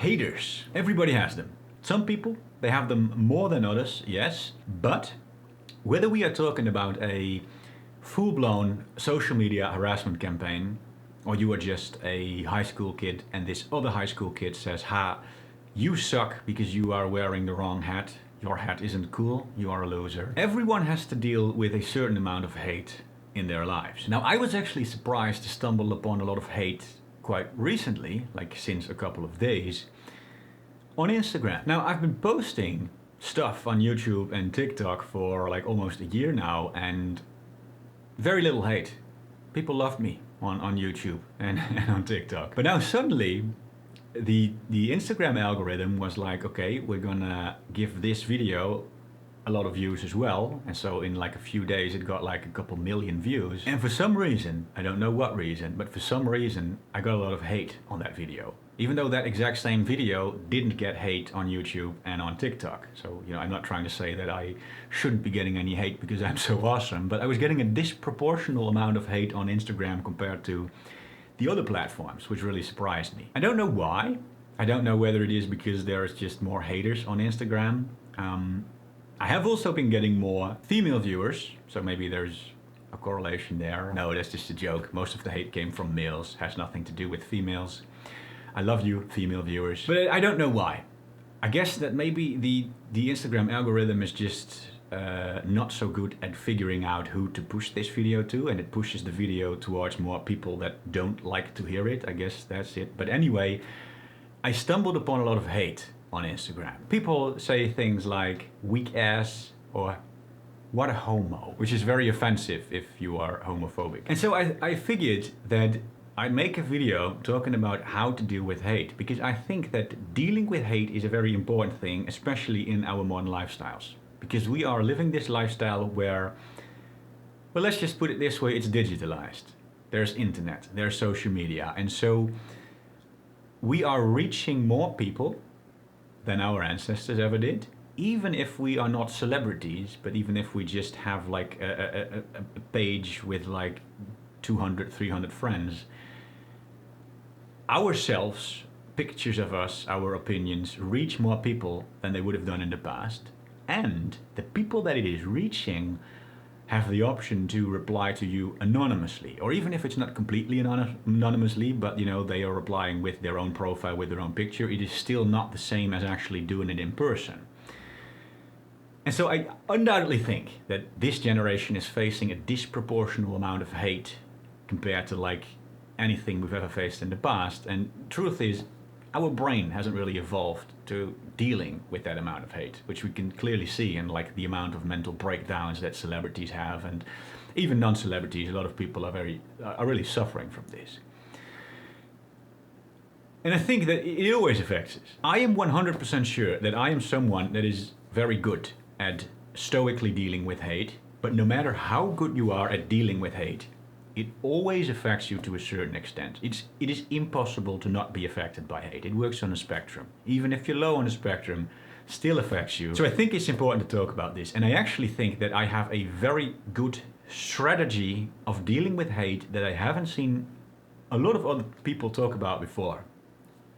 Haters. Everybody has them. Some people, they have them more than others, yes, but whether we are talking about a full-blown social media harassment campaign, or you are just a high school kid and this other high school kid says, "Ha, you suck because you are wearing the wrong hat. Your hat isn't cool, you are a loser." Everyone has to deal with a certain amount of hate in their lives. Now, I was actually surprised to stumble upon a lot of hate quite recently, like since a couple of days, on Instagram. Now, I've been posting stuff on YouTube and TikTok for like almost a year now, and very little hate. People loved me on YouTube and on TikTok. But now suddenly, the Instagram algorithm was like, okay, we're gonna give this video a lot of views as well. And so in like a few days it got like a couple million views. And for some reason, I don't know what reason, but for some reason I got a lot of hate on that video. Even though that exact same video didn't get hate on YouTube and on TikTok. So, you know, I'm not trying to say that I shouldn't be getting any hate because I'm so awesome, but I was getting a disproportional amount of hate on Instagram compared to the other platforms, which really surprised me. I don't know why. I don't know whether it is because there's just more haters on Instagram. I have also been getting more female viewers, so maybe there's a correlation there. No, that's just a joke. Most of the hate came from males, has nothing to do with females. I love you, female viewers. But I don't know why. I guess that maybe the Instagram algorithm is just not so good at figuring out who to push this video to, and it pushes the video towards more people that don't like to hear it. I guess that's it. But anyway, I stumbled upon a lot of hate on Instagram. People say things like weak ass or what a homo, which is very offensive if you are homophobic. And so I figured that I'd make a video talking about how to deal with hate, because I think that dealing with hate is a very important thing, especially in our modern lifestyles. Because we are living this lifestyle where, well, let's just put it this way, it's digitalized. There's internet, there's social media, and so we are reaching more people than our ancestors ever did. Even if we are not celebrities, but even if we just have like a page with like 200, 300 friends, ourselves, pictures of us, our opinions, reach more people than they would have done in the past. And the people that it is reaching have the option to reply to you anonymously, or even if it's not completely anonymously, but you know, they are replying with their own profile, with their own picture, it is still not the same as actually doing it in person. And so I undoubtedly think that this generation is facing a disproportional amount of hate compared to like anything we've ever faced in the past. And truth is, our brain hasn't really evolved to dealing with that amount of hate, which we can clearly see in like the amount of mental breakdowns that celebrities have, and even non-celebrities. A lot of people are really suffering from this. And I think that it always affects us. I am 100% sure that I am someone that is very good at stoically dealing with hate, but no matter how good you are at dealing with hate, it always affects you to a certain extent. It is impossible to not be affected by hate. It works on a spectrum. Even if you're low on the spectrum, still affects you. So I think it's important to talk about this. And I actually think that I have a very good strategy of dealing with hate that I haven't seen a lot of other people talk about before.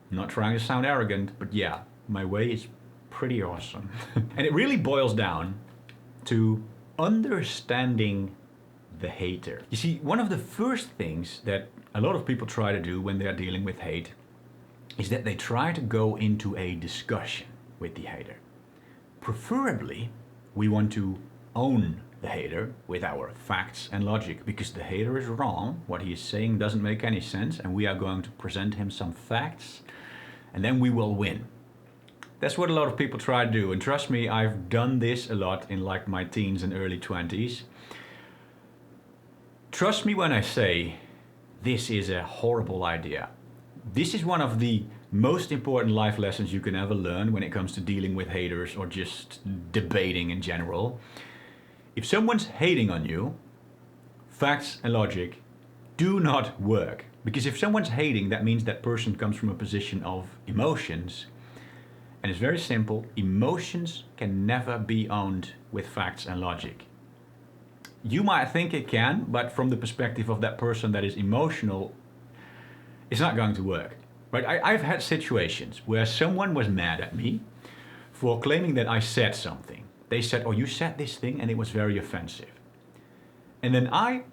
I'm not trying to sound arrogant, but yeah, my way is pretty awesome. And it really boils down to understanding the hater. You see, one of the first things that a lot of people try to do when they're dealing with hate is that they try to go into a discussion with the hater. Preferably, we want to own the hater with our facts and logic, because the hater is wrong, what he is saying doesn't make any sense, and we are going to present him some facts, and then we will win. That's what a lot of people try to do, and trust me, I've done this a lot in like my teens and early 20s. Trust me when I say this is a horrible idea. This is one of the most important life lessons you can ever learn when it comes to dealing with haters or just debating in general. If someone's hating on you, facts and logic do not work. Because if someone's hating, that means that person comes from a position of emotions. And it's very simple, emotions can never be owned with facts and logic. You might think it can, but from the perspective of that person that is emotional, it's not going to work. right? I've had situations where someone was mad at me for claiming that I said something. They said, oh, you said this thing and it was very offensive. And then I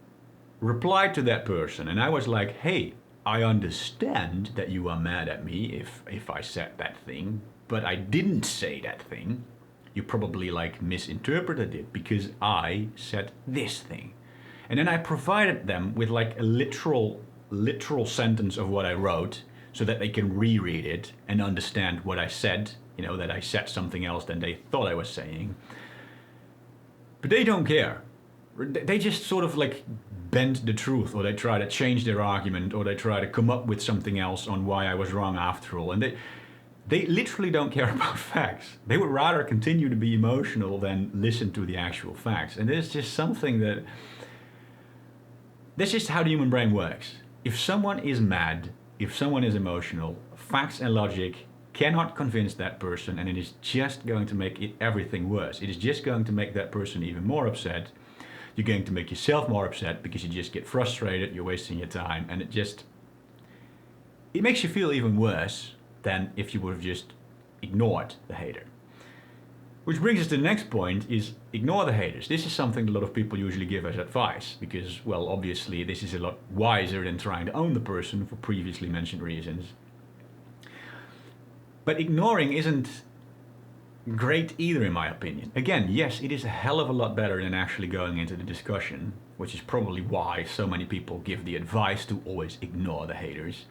replied to that person and I was like, hey, I understand that you are mad at me if I said that thing, but I didn't say that thing. You probably like misinterpreted it because I said this thing. And then I provided them with like a literal sentence of what I wrote so that they can reread it and understand what I said, you know, that I said something else than they thought I was saying. But they don't care. They just sort of like bend the truth, or they try to change their argument, or they try to come up with something else on why I was wrong after all. And they literally don't care about facts. They would rather continue to be emotional than listen to the actual facts. And there's just something that's just how the human brain works. If someone is mad, if someone is emotional, facts and logic cannot convince that person, and it is just going to make everything worse. It is just going to make that person even more upset. You're going to make yourself more upset because you just get frustrated, you're wasting your time, and it makes you feel even worse than if you would have just ignored the hater. Which brings us to the next point, is ignore the haters. This is something a lot of people usually give as advice because, well, obviously this is a lot wiser than trying to own the person for previously mentioned reasons. But ignoring isn't great either, in my opinion. Again, yes, it is a hell of a lot better than actually going into the discussion, which is probably why so many people give the advice to always ignore the haters.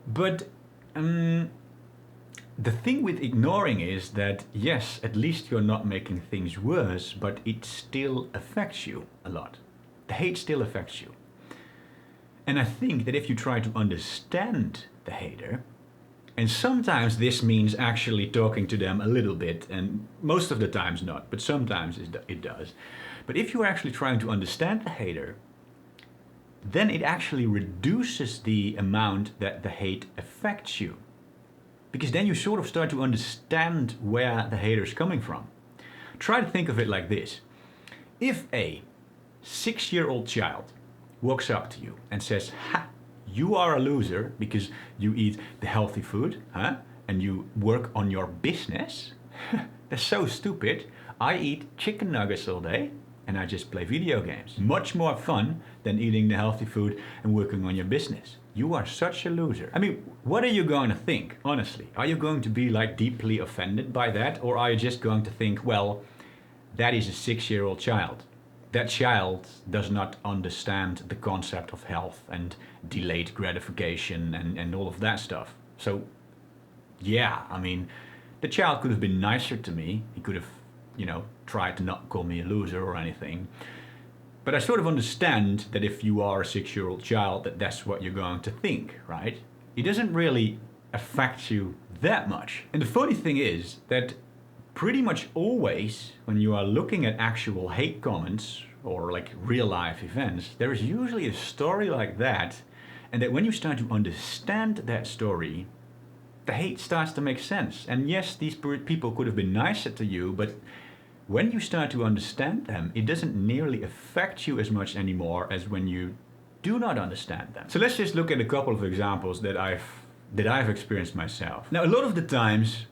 But the thing with ignoring is that, yes, at least you're not making things worse, but it still affects you a lot. The hate still affects you. And I think that if you try to understand the hater, and sometimes this means actually talking to them a little bit, and most of the times not, but sometimes it does. But if you're actually trying to understand the hater, then it actually reduces the amount that the hate affects you. Because then you sort of start to understand where the hater is coming from. Try to think of it like this. If a 6-year-old child walks up to you and says, ha, you are a loser because you eat the healthy food, huh? And you work on your business. That's so stupid. I eat chicken nuggets all day and I just play video games. Much more fun than eating the healthy food and working on your business. You are such a loser. I mean, what are you going to think, honestly? Are you going to be like deeply offended by that? Or are you just going to think, well, that is a 6-year-old child. That child does not understand the concept of health and delayed gratification and all of that stuff. So, yeah, I mean, the child could have been nicer to me. He could have, tried to not call me a loser or anything. But I sort of understand that if you are a 6-year-old child, that that's what you're going to think, right? It doesn't really affect you that much. And the funny thing is that pretty much always when you are looking at actual hate comments or like real life events, there is usually a story like that, and that when you start to understand that story, the hate starts to make sense. And yes, these people could have been nicer to you, but when you start to understand them, it doesn't nearly affect you as much anymore as when you do not understand them. So let's just look at a couple of examples that I've experienced myself. Now, a lot of the times,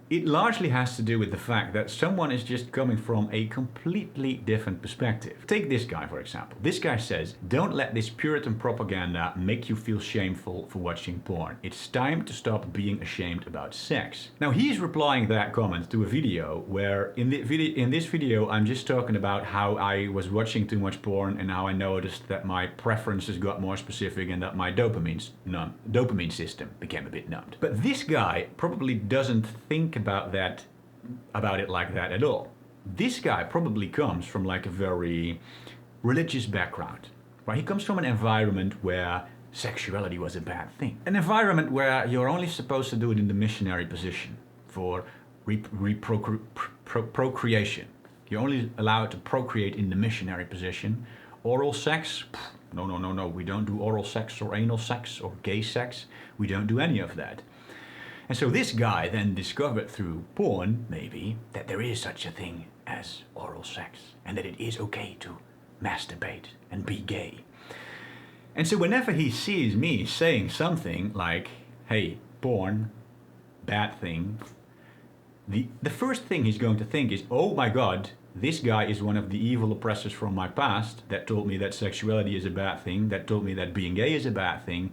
it largely has to do with the fact that someone is just coming from a completely different perspective. Take this guy, for example. This guy says, don't let this Puritan propaganda make you feel shameful for watching porn. It's time to stop being ashamed about sex. Now, he's replying that comment to a video where in this video, I'm just talking about how I was watching too much porn and how I noticed that my preferences got more specific and that my dopamine system became a bit numbed. But this guy probably doesn't think about it like that at all. This guy probably comes from like a very religious background, right? He comes from an environment where sexuality was a bad thing. An environment where you're only supposed to do it in the missionary position for procreation. You're only allowed to procreate in the missionary position. Oral sex? No. We don't do oral sex or anal sex or gay sex. We don't do any of that. And so this guy then discovered through porn, maybe, that there is such a thing as oral sex and that it is okay to masturbate and be gay. And so whenever he sees me saying something like, hey, porn, bad thing, the first thing he's going to think is, oh my God, this guy is one of the evil oppressors from my past that told me that sexuality is a bad thing, that told me that being gay is a bad thing.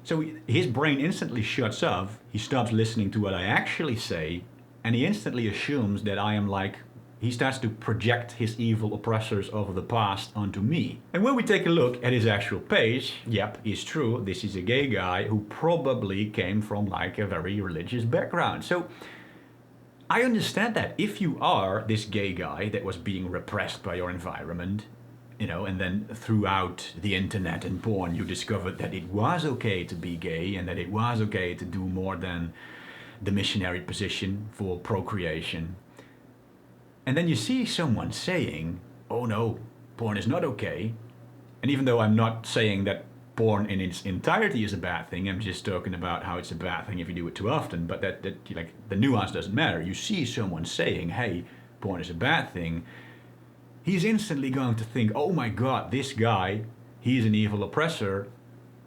So his brain instantly shuts off, he stops listening to what I actually say, and he instantly assumes that I am like, he starts to project his evil oppressors of the past onto me. And when we take a look at his actual page, yep, it's true, this is a gay guy who probably came from like a very religious background. So I understand that if you are this gay guy that was being repressed by your environment, you know, and then throughout the internet and porn you discovered that it was okay to be gay and that it was okay to do more than the missionary position for procreation. And then you see someone saying, oh no, porn is not okay. And even though I'm not saying that porn in its entirety is a bad thing, I'm just talking about how it's a bad thing if you do it too often, but that like the nuance doesn't matter. You see someone saying, hey, porn is a bad thing, he's instantly going to think, oh my God, this guy, he's an evil oppressor,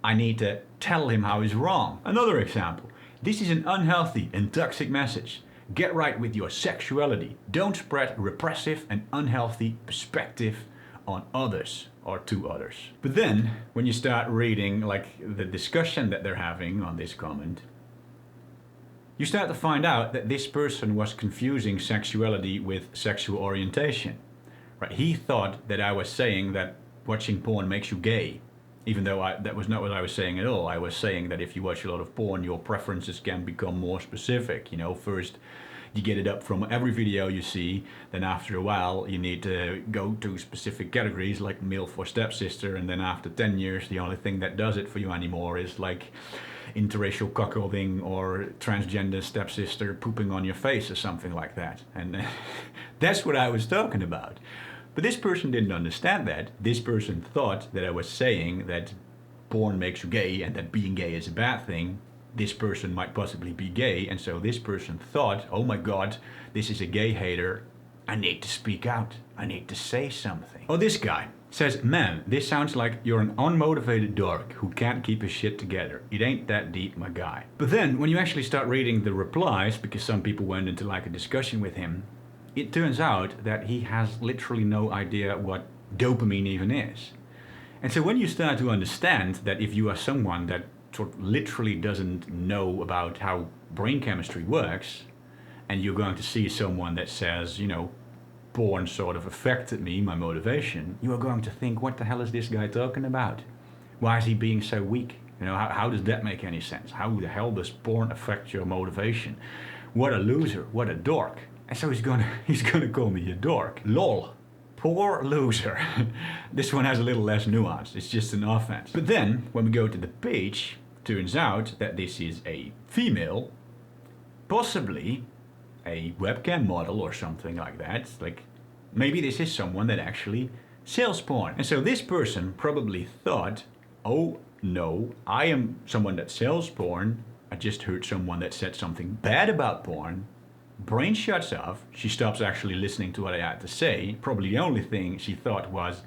I need to tell him how he's wrong. Another example, this is an unhealthy and toxic message. Get right with your sexuality. Don't spread repressive and unhealthy perspective on others or to others. But then, when you start reading like the discussion that they're having on this comment, you start to find out that this person was confusing sexuality with sexual orientation. Right? He thought that I was saying that watching porn makes you gay, even though that was not what I was saying at all. I was saying that if you watch a lot of porn, your preferences can become more specific. You know, first you get it up from every video you see, then after a while you need to go to specific categories like MILF or stepsister, and then after 10 years the only thing that does it for you anymore is like interracial cuckolding or transgender stepsister pooping on your face or something like that. And that's what I was talking about. But this person didn't understand that. This person thought that I was saying that porn makes you gay and that being gay is a bad thing. This person might possibly be gay, and so this person thought, oh my God, this is a gay hater, I need to speak out, I need to say something. Oh, this guy says, man, this sounds like you're an unmotivated dork who can't keep his shit together. It ain't that deep, my guy. But then, when you actually start reading the replies, because some people went into like a discussion with him, it turns out that he has literally no idea what dopamine even is. And so when you start to understand that if you are someone that sort of literally doesn't know about how brain chemistry works, and you're going to see someone that says, you know, porn sort of affected me, my motivation, you are going to think, what the hell is this guy talking about? Why is he being so weak? You know, how does that make any sense? How the hell does porn affect your motivation? What a loser, what a dork. And so he's gonna call me a dork. Lol. Poor loser. This one has a little less nuance, it's just an offense. But then, when we go to the page, turns out that this is a female, possibly a webcam model or something like that. Like, maybe this is someone that actually sells porn. And so this person probably thought, oh no, I am someone that sells porn. I just heard someone that said something bad about porn. Brain shuts off. She stops actually listening to what I had to say. Probably the only thing she thought was,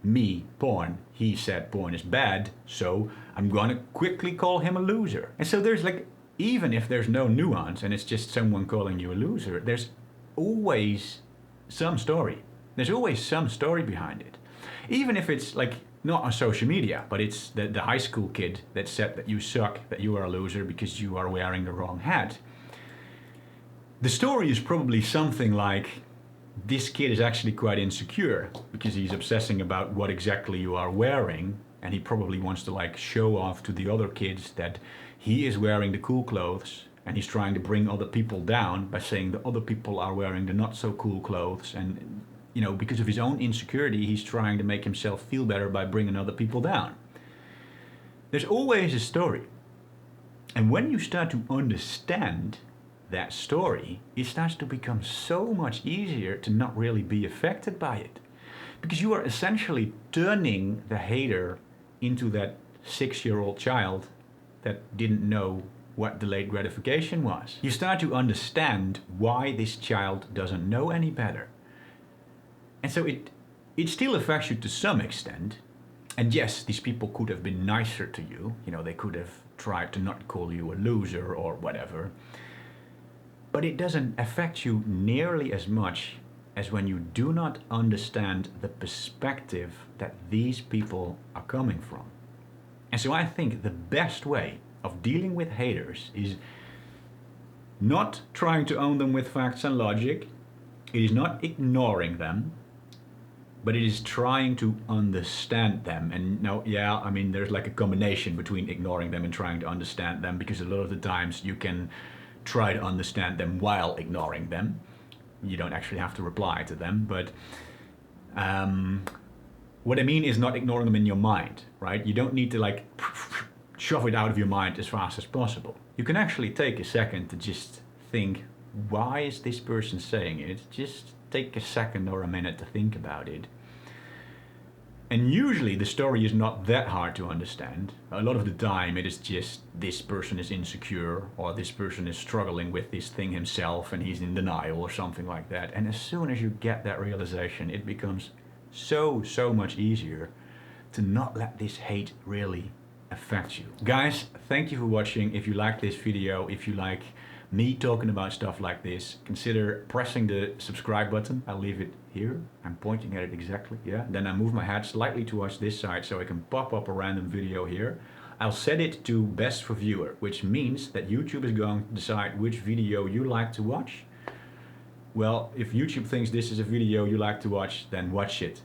me, porn. He said porn is bad, so I'm gonna quickly call him a loser. And so there's like, even if there's no nuance and it's just someone calling you a loser, there's always some story. There's always some story behind it. Even if it's like not on social media, but it's the high school kid that said that you suck, that you are a loser because you are wearing the wrong hat. The story is probably something like, this kid is actually quite insecure because he's obsessing about what exactly you are wearing, and he probably wants to like show off to the other kids that he is wearing the cool clothes, and he's trying to bring other people down by saying the other people are wearing the not so cool clothes. And you know, because of his own insecurity, he's trying to make himself feel better by bringing other people down. There's always a story. And when you start to understand that story, it starts to become so much easier to not really be affected by it. Because you are essentially turning the hater into that 6-year-old child that didn't know what delayed gratification was. You start to understand why this child doesn't know any better. And so it still affects you to some extent, And yes, these people could have been nicer to you. You know, they could have tried to not call you a loser or whatever. But it doesn't affect you nearly as much as when you do not understand the perspective that these people are coming from. And so I think the best way of dealing with haters is not trying to own them with facts and logic. It is not ignoring them, but it is trying to understand them. And now, yeah, I mean, there's like a combination between ignoring them and trying to understand them, because a lot of the times you can try to understand them while ignoring them. You don't actually have to reply to them, but what I mean is not ignoring them in your mind, right? You don't need to like shove it out of your mind as fast as possible. You can actually take a second to just think, why is this person saying it? Just take a second or a minute to think about it. And usually the story is not that hard to understand. A lot of the time it is just this person is insecure, or this person is struggling with this thing himself and he's in denial or something like that. And as soon as you get that realization, it becomes so much easier to not let this hate really affect you. Guys, thank you for watching. If you like this video, if you like me talking about stuff like this, consider pressing the subscribe button. I'll leave it here. I'm pointing at it exactly, yeah. Then I move my head slightly towards this side so I can pop up a random video here. I'll set it to best for viewer, which means that YouTube is going to decide which video you like to watch. Well, if YouTube thinks this is a video you like to watch, then watch it.